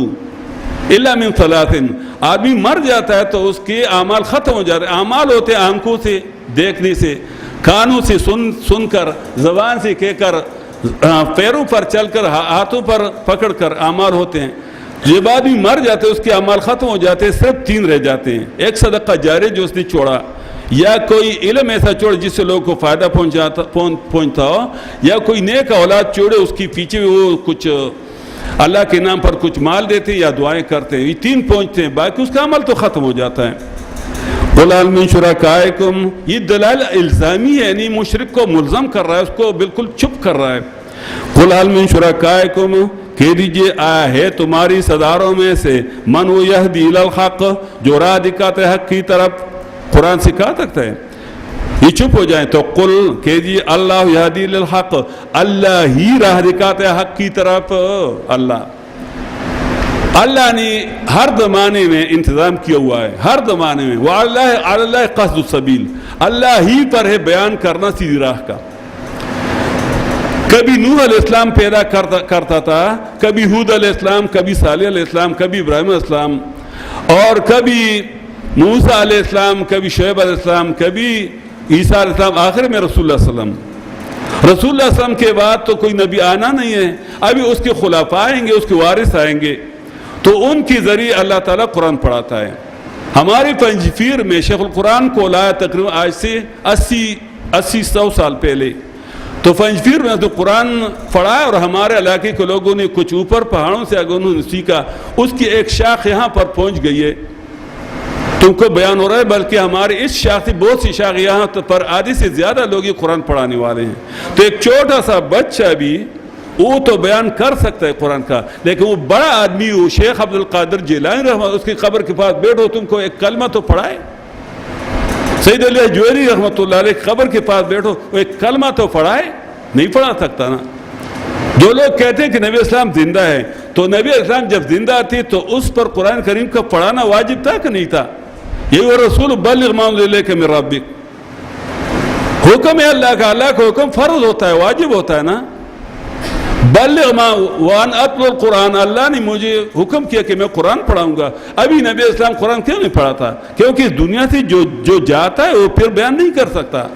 الا من 3. آدمی مر جاتا ہے تو اس کے اعمال ختم ہو جاتے ہیں. اعمال ہوتے ہیں آنکھوں سے دیکھنے سے، کانوں سے سن کر، زبان سے کہہ کر، پیروں پر چل کر، ہاتھوں پر پکڑ کر اعمال ہوتے ہیں. جب آدمی مر جاتے ہیں اس کے اعمال ختم ہو جاتے ہیں، صرف 3 رہ جاتے ہیں. ایک صدقہ جاری جو اس نے چھوڑا، یا کوئی علم ایسا چھوڑ جس سے لوگوں کو فائدہ پہنچتا ہو، یا کوئی نیک اولاد چھوڑے اس کی پیچھے وہ کچھ اللہ کے نام پر کچھ مال دیتے یا دعائیں کرتے ہیں. یہ 3 پہنچتے ہیں، باقی اس کا عمل تو ختم ہو جاتا ہے. قل هل من شرکائکم، یہ دلائل الزامی ہے، یعنی مشرک کو ملزم کر رہا ہے، اس کو بالکل چپ کر رہا ہے. قل هل من شرکائکم، کہہ دیجئے ہے تمہاری سرداروں میں سے من وہ یہدی الی الحق، جو راہ دکھاتے حق کی طرف. قرآن سکھا سکتا ہے. یہ چپ ہو جائیں تو قل کہہ دیجئے اللہ یہدی الی الحق، اللہ ہی راہ دکھاتے حق کی طرف. اللہ نے ہر زمانے میں انتظام کیا ہوا ہے، ہر زمانے میں. وَعَلَى اللَّهِ قَصْدُ السَّبِيلِ، اللہ ہی پر ہے بیان کرنا سیدھی راہ کا. کبھی نوح علیہ السلام پیدا کرتا تھا، کبھی ہود علیہ السلام، کبھی صالح علیہ السلام، کبھی ابراہیم علیہ السلام، اور کبھی موسیٰ علیہ السلام، کبھی شعیب علیہ السلام، کبھی عیسیٰ علیہ السلام، آخر میں رسول اللہ صلی اللہ علیہ وسلم. رسول اللہ صلی اللہ علیہ وسلم کے بعد تو کوئی نبی آنا نہیں ہے. ابھی اس کے خلفاء آئیں گے، اس کے وارث آئیں گے، تو ان کے ذریعے اللہ تعالیٰ قرآن پڑھاتا ہے. ہماری پنجپیر میں شیخ القرآن کو لایا تقریباً آج سے 80-100 سال پہلے. تو پنجپیر میں تو قرآن پڑھایا، اور ہمارے علاقے کے لوگوں نے کچھ اوپر پہاڑوں سے اگر انہوں نے سیکھا، اس کی ایک شاخ یہاں پر پہنچ گئی ہے. تم کو بیان ہو رہا ہے، بلکہ ہمارے اس شاخ سے بہت سی شاخ یہاں پر آدھی سے زیادہ لوگ یہ قرآن پڑھانے والے ہیں. تو ایک چھوٹا سا بچہ بھی وہ تو بیان کر سکتا ہے قرآن کا، لیکن وہ بڑا آدمی، وہ شیخ عبد القادر جیلانی رحمۃ، اس کی قبر کے پاس بیٹھو، تم کو ایک کلمہ تو پڑھائے. سید علی حجویری رحمۃ اللہ علیہ قبر کے پاس بیٹھو، وہ ایک کلمہ تو پڑھائے، نہیں پڑھا سکتا نا. جو لوگ کہتے ہیں کہ نبی اسلام زندہ ہے، تو نبی اسلام جب زندہ تھے تو اس پر قرآن کریم کا پڑھانا واجب تھا کہ نہیں تھا؟ یہ وہ رسول بلغ ما انزل الیک من ربک، حکم ہے اللہ کا. اللہ کا حکم فرض ہوتا ہے، واجب ہوتا ہے نا. بلغ ما وان اتلو القرآن، اللہ نے مجھے حکم کیا کہ میں قرآن پڑھاؤں گا. ابھی نبی اسلام قرآن کیوں نہیں پڑھا تھا؟ کیونکہ اس دنیا سے جو جاتا ہے وہ پھر بیان نہیں کر سکتا،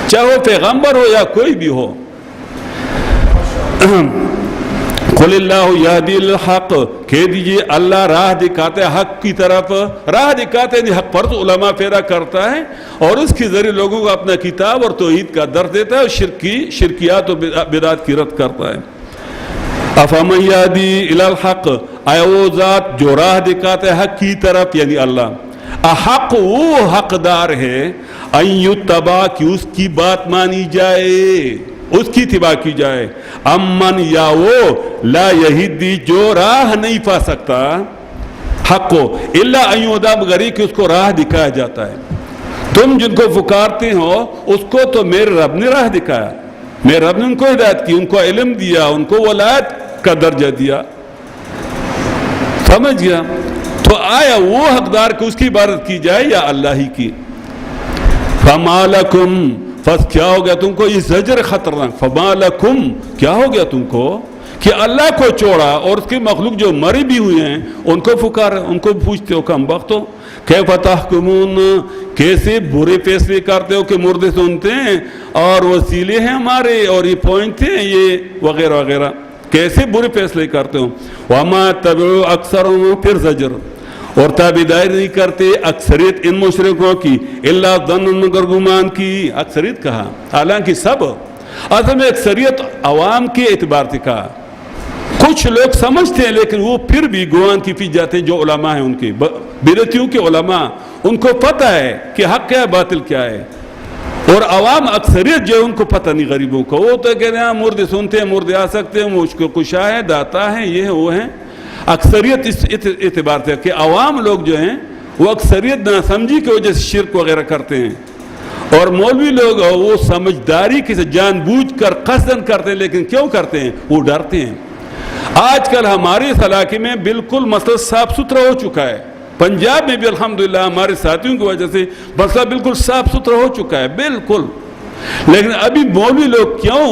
چاہے وہ پیغمبر ہو یا کوئی بھی ہو. قل اللہ یہدی للحق، کہہ دیجئے اللہ راہ دکھاتے حق کی طرف. راہ دکھاتے ہیں حق پر تو علماء پیدا کرتا ہے اور اس کے ذریعے لوگوں کو اپنا کتاب اور توحید کا درس دیتا ہے اور شرکیات و بدعات کی رد کرتا ہے. افمن یہدی الی الحق، آیا وہ ذات جو راہ دکھاتے حق کی طرف یعنی اللہ، احق وہ حقدار ہے ان یتبع کہ اس کی بات مانی جائے، اس کی اتباع کی جائے. امن یا وہ لا یہدی جو راہ نہیں پا سکتا حق کو الا ان یہدی مگر کہ اس کو راہ دکھایا جاتا ہے. تم جن کو پکارتے ہو اس کو تو میرے رب نے راہ دکھایا، میرے رب نے ان کو ہدایت کی، ان کو علم دیا، ان کو ولایت کا درجہ دیا. سمجھ گیا؟ تو آیا وہ حقدار کہ اس کی عبادت کی جائے یا اللہ ہی کی؟ فما لکم، بس کیا ہو گیا تم کو؟ یہ زجر خطرناک. فما لکم، کیا ہو گیا تم کو کہ اللہ کو چھوڑا اور اس کے مخلوق جو مری بھی ہوئے ہیں ان کو پکار، ان کو پوچھتے ہو کم بخت ہو. کیف تحکمون، کیسے برے فیصلے کرتے ہو کہ مردے سنتے ہیں اور وسیلے ہیں ہمارے اور یہ پوائنٹ ہیں یہ وغیرہ وغیرہ، کیسے برے فیصلے کرتے ہو. وما تبعوا اکثرهم، پھر زجر، اور تابعداری نہیں کرتے اکثریت ان مشرکوں کی الا ظن، مگر گمان کی. اکثریت کہا حالانکہ سب اصل میں اکثریت عوام کے اعتبار سے کہا. کچھ لوگ سمجھتے ہیں لیکن وہ پھر بھی گمان کی پیچھے جاتے ہیں. جو علماء ہیں ان کے بدعتیوں کے علماء، ان کو پتہ ہے کہ حق کیا ہے باطل کیا ہے، اور عوام اکثریت جو ہے ان کو پتہ نہیں غریبوں کو. وہ تو کہتے ہیں مردے سنتے ہیں، مردے آ سکتے ہیں، مجھ کو کشا ہے، داتا ہے، یہ ہے وہ ہیں. اکثریت اس اعتبار سے کہ عوام لوگ جو ہیں وہ اکثریت نہ سمجھی کی وجہ سے شرک وغیرہ کرتے ہیں، اور مولوی لوگ وہ سمجھداری کے سے جان بوجھ کر قصدن کرتے ہیں. لیکن کیوں کرتے ہیں؟ وہ ڈرتے ہیں. آج کل ہمارے اس علاقے میں بالکل مسئلہ صاف ستھرا ہو چکا ہے. پنجاب میں بھی الحمدللہ ہمارے ساتھیوں کی وجہ سے مسئلہ بالکل صاف ستھرا ہو چکا ہے بالکل. لیکن ابھی مولوی لوگ کیوں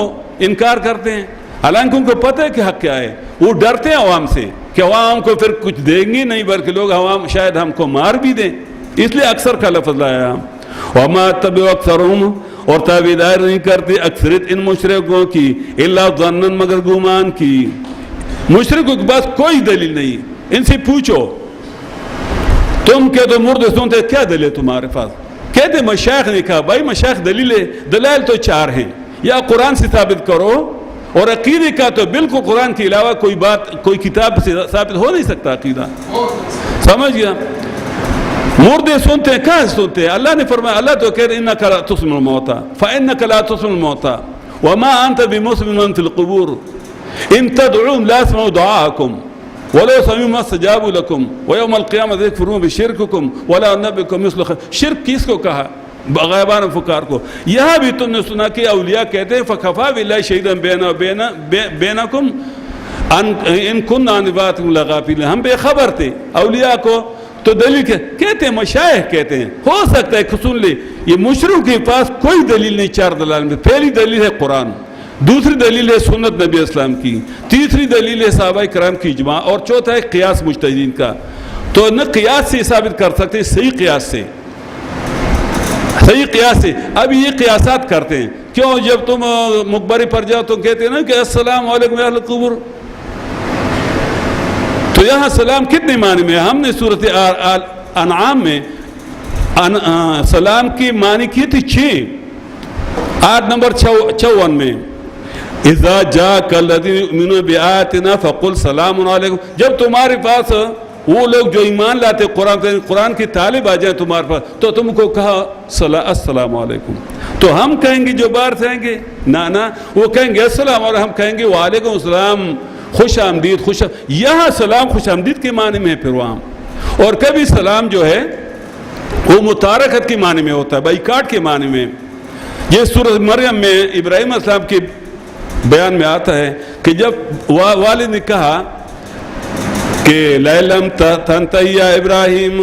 انکار کرتے ہیں حالانکہ ان کو پتہ ہے کہ حق کیا ہے؟ وہ ڈرتے ہیں عوام سے کہ عوام کو پھر کچھ دیں گے نہیں، بلکہ لوگ عوام شاید ہم کو مار بھی دیں، اس لیے اکثر کا لفظ لایا. وما تبعوا اکثرهم، اور تابعدار نہیں کرتے اکثریت ان مشرکوں کی الا ظنا، مگر گمان کی. مشرکوں کے پاس کوئی دلیل نہیں. ان سے پوچھو تم کہتے ہو مردے سنتے، کیا دلیل ہے تمہارے پاس؟ کہتے مشایخ نے کہا بھائی مشایخ دلائل تو چار ہیں، یا قرآن سے ثابت کرو، اور عقیدے کا تو بالکل قرآن کے علاوہ کوئی بات کوئی کتاب سے ثابت ہو نہیں سکتا عقیدہ. سمجھ گیا؟ مردے سنتے ہیں، کہاں سنتے ہیں؟ اللہ نے فرمایا، اللہ تو کہہ رہے انک لا تسمع الموتى فانک لا تسمع الموتى وما انت بمسمع من في القبور ان تدعوهم لا يسمعوا دعاءكم ولو سمعوا ما استجابوا لكم ويوم القيامة يكفرون بشرككم ولا ينبئكم مثل خبير. شرک کس کو کہا؟ غائبان فکار کو. یہاں بھی تم نے سنا کہ اولیاء کہتے ہیں فَكَفَى بِاللَّهِ شَهِيدًا بَيْنَكُمْ إِن كُنَّا عَنْ عِبَادَتِكُمْ لَغَافِلِينَ. ہم بے خبر تھے. اولیاء کو تو دلیل کہتے ہیں، مشایخ کہتے ہیں. ہو سکتا ہے کہ سن لے یہ مشرکوں کے پاس کوئی دلیل نہیں چار دلائل میں. پہلی دلیل ہے قرآن، دوسری دلیل ہے سنت نبی اسلام کی، تیسری دلیل ہے صحابہ کرام کی اجماع، اور چوتھا ہے قیاس مجتہدین کا. تو نہ قیاس سے ثابت کر سکتے، صحیح قیاس سے، صحیح قیاس سے. اب یہ قیاسات کرتے ہیں. کیوں؟ جب تم مقبرے پر جاؤ تو کہتے ہیں نا کہ السلام علیکم اہل القبور، تو یہاں سلام کتنے معنی میں؟ ہم نے سورۃ انعام میں سلام کی معنی کی تھی 6، آیت نمبر 54 میں اذا جاءک الذین یؤمنون بآیاتنا فقل سلام علیکم. جب تمہارے پاس وہ لوگ جو ایمان لاتے قرآن کی طالب آ جائیں تمہارے پاس تو تم کو کہا السلام علیکم. تو ہم کہیں گے جو باہر سے آئیں گے نہ وہ کہیں گے السلام، اور ہم کہیں گے وعلیکم السلام، خوش آمدید. یہاں سلام خوش آمدید کے معنی میں ہے پھر وہاں. اور کبھی سلام جو ہے وہ متارکت کے معنی میں ہوتا ہے، بائیکاٹ کے معنی میں. یہ سورۃ مریم میں ابراہیم علیہ السلام کے بیان میں آتا ہے کہ جب والد نے کہا کہ لَئِلَّمْ تَنْتَهِ يَا إِبْرَاهِيمُ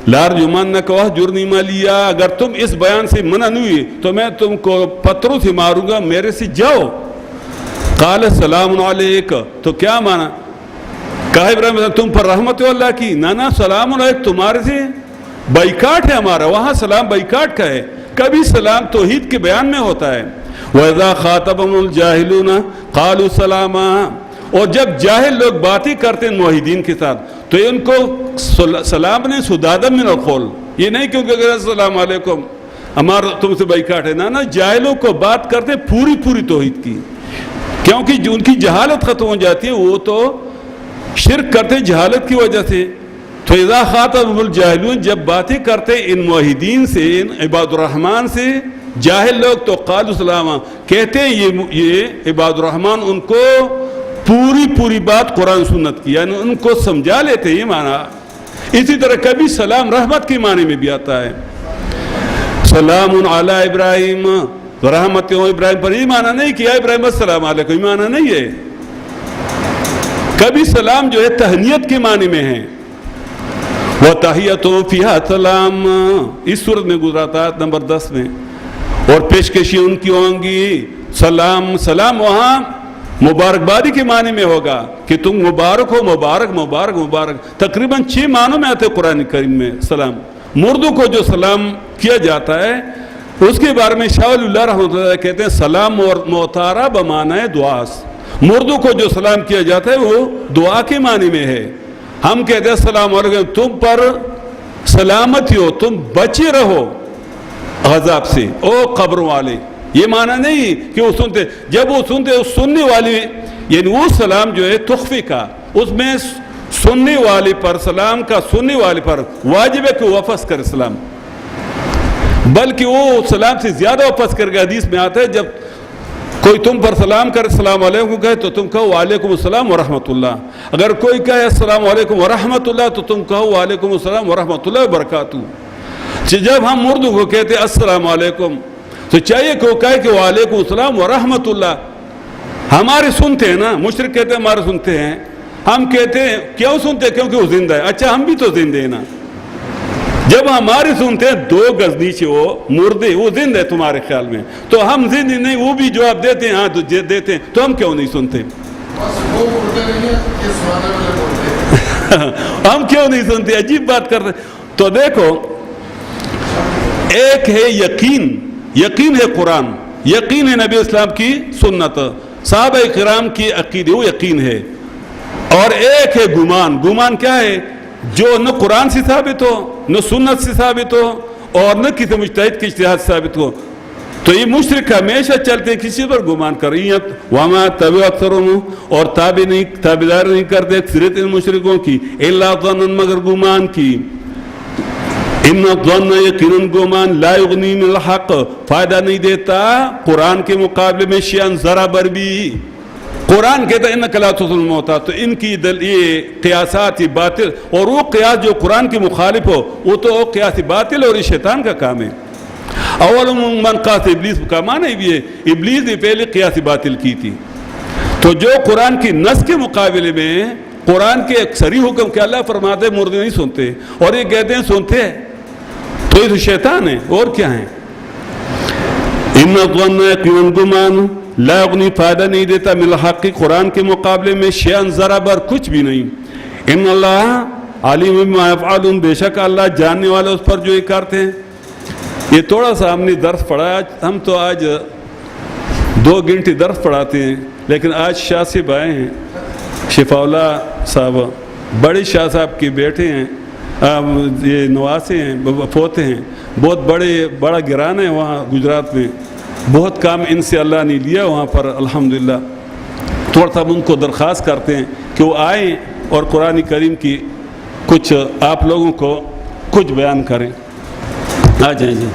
لَأَرْجُمَنَّكَ وَاهْجُرْنِي مَلِيًّا، اگر تم اس بیان سے منع نہیں ہوئی تو میں تم کو پتھروں سے ماروں گا، میرے سے جاؤ. قال السلام علیک، تو کیا مانا؟ کہا ابراہیم تم پر رحمت اللہ کی؟ نہ سلام علیک تمہارے سے بائیکاٹ ہے ہمارا، وہاں سلام بائیکاٹ کا ہے، کبھی سلام توحید کے بیان میں ہوتا ہے۔ وَإِذَا خَاطَبَهُمُ الْجَاهِلُونَ قَالُوا سَلَامًا، اور جب جاہل لوگ باتیں کرتے ہیں موحدین کے ساتھ تو ان کو سلام نے سدادا من القول، یہ نہیں کیونکہ اگر السلام علیکم ہمارا تم سے بائیکاٹ ہے، نہ جاہلوں کو بات کرتے پوری توحید کی، کیونکہ جو ان کی جہالت ختم ہو جاتی ہے، وہ تو شرک کرتے جہالت کی وجہ سے۔ تو اذا خاطبهم الجاہلون، جب باتیں کرتے ان موحدین سے، ان عباد الرحمن سے جاہل لوگ، تو قالوا سلاما، کہتے ہیں یہ عباد الرحمن ان کو پوری بات قرآن سنت کی، یعنی ان کو سمجھا لیتے، یہ معنی۔ اسی طرح کبھی سلام رحمت کے معنی میں بھی آتا ہے، سلام علی ابراہیم، رحمت ہو ابراہیم پر، یہ معنی نہیں کیا ابراہیم السلام علیکم، یہ معنی نہیں ہے۔ کبھی سلام جو ہے تہنیت کے معنی میں ہے، وَتَحِيَّتُهُمْ فِيهَا سَلَامٌ، اس صورت میں گزرا تھا نمبر 10 میں، اور پیشکشی ان کی ہوں گی سلام وہاں مبارکبادی کے معنی میں ہوگا کہ تم مبارک ہو، مبارک، تقریباً 6 معنوں میں آتے قرآن کریم میں سلام۔ مردوں کو جو سلام کیا جاتا ہے اس کے بارے میں شاہ ولی اللہ رحمۃ اللہ کہتے ہیں سلام معتارہ بمعنی دعا، مردوں کو جو سلام کیا جاتا ہے وہ دعا کے معنی میں ہے۔ ہم کہتے ہیں السلام علیکم، تم پر سلامتی ہو، تم بچے رہو عذاب سے او قبر والے، یہ معنی نہیں کہ وہ سنتے، جب وہ سنتے سننے والے، یعنی وہ سلام جو ہے تخفی کا، اس میں سننے والے پر سلام کا، سننے والے پر واجب ہے کہ وہ واپس کرے سلام، بلکہ وہ سلام سے زیادہ واپس کر کے حدیث میں آتا ہے جب کوئی تم پر سلام کرے السلام علیکم کہے تو تم کہو وعلیکم السلام ورحمۃ اللہ، اگر کوئی کہے السلام علیکم ورحمۃ اللہ تو تم کہو وعلیکم السلام ورحمۃ اللہ وبرکاتہ۔ جب ہم اردو کو کہتے السلام علیکم تو چاہیے کہ وہ کہے کہ وعلیکم السلام ورحمۃ اللہ، ہمارے سنتے ہیں نا، مشرک کہتے ہیں ہمارے سنتے ہیں، ہم کہتے ہیں کیوں سنتے ہیں؟ کیونکہ وہ زندہ ہے، اچھا ہم بھی تو زندے ہیں نا، جب ہمارے سنتے ہیں 2 گز نیچے وہ مردے، وہ زندہ ہے تمہارے خیال میں، تو ہم زندے نہیں، وہ بھی جواب دیتے ہیں ہاں تو دیتے ہیں، تو ہم کیوں نہیں سنتے؟ ہم کیوں نہیں سنتے؟ عجیب بات کر رہے۔ تو دیکھو، ایک ہے یقین ہے قرآن، یقین ہے نبی اسلام کی سنت، صحابہ کرام کی عقیدے، وہ یقین ہے، اور ایک ہے گمان کیا ہے؟ جو نہ قرآن سے ثابت ہو، نہ سنت سے ثابت ہو، اور نہ کسی مجتہد کے اجتہاد سے ثابت ہو، تو یہ مشرک ہمیشہ چلتے ہیں کسی پر گمان کر رہی ہیں، وَمَا تَبِعُ أَكْثَرُهُمْ، اور تابعدار نہیں کرتے اکثریت ان مشرکوں کی، إِلَّا ظَنًّا، مگر گمان کی، ان الظن، یقیناً گمان، لا یغنی من الحق، فائدہ نہیں دیتا قرآن کے مقابلے میں شیئن ذرا بر بھی۔ قرآن کہتا ہے انک لا تسمع الموتیٰ، تو ان کی یہ قیاسات یہ باطل، اور وہ قیاس جو قرآن کے مخالف ہو وہ تو قیاس باطل اور یہ شیطان کا کام ہے۔ اول من قاس ابلیس کا معنی بھی ہے، ابلیس نے پہلے قیاس باطل کی تھی، تو جو قرآن کی نص کے مقابلے میں قرآن کے اکثری حکم کہ اللہ فرماتے مردے نہیں سنتے، اور یہ کہتے ہیں سنتے ہیں، تو یہ تو شیطان ہے، اور کیا ہے؟ ان الظن، یقیناً گمان، لا یغنی، فائدہ نہیں دیتا، من الحق، قرآن کے مقابلے میں شیئن ذرا بر، کچھ بھی نہیں۔ ان اللہ علیم بما یفعلون، بے شک اللہ جاننے والا اس پر جو یہ کرتے ہیں۔ یہ تھوڑا سا ہم نے درس پڑھا، ہم تو آج 2 گھنٹے درس پڑھاتے ہیں، لیکن آج شاہ صاحب آئے ہیں، شفاء اللہ صاحب، بڑے شاہ صاحب کے بیٹے ہیں، یہ نواسے ہیں، پوتے ہیں، بہت بڑا گران ہے وہاں گجرات میں، بہت کام ان سے اللہ نے لیا وہاں پر الحمدللہ۔ تھوڑا سا ہم ان کو درخواست کرتے ہیں کہ وہ آئیں اور قرآن کریم کی کچھ آپ لوگوں کو کچھ بیان کریں۔ آ جائیں جی،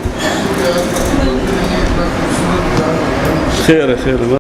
خیر ہے، خیر ہے۔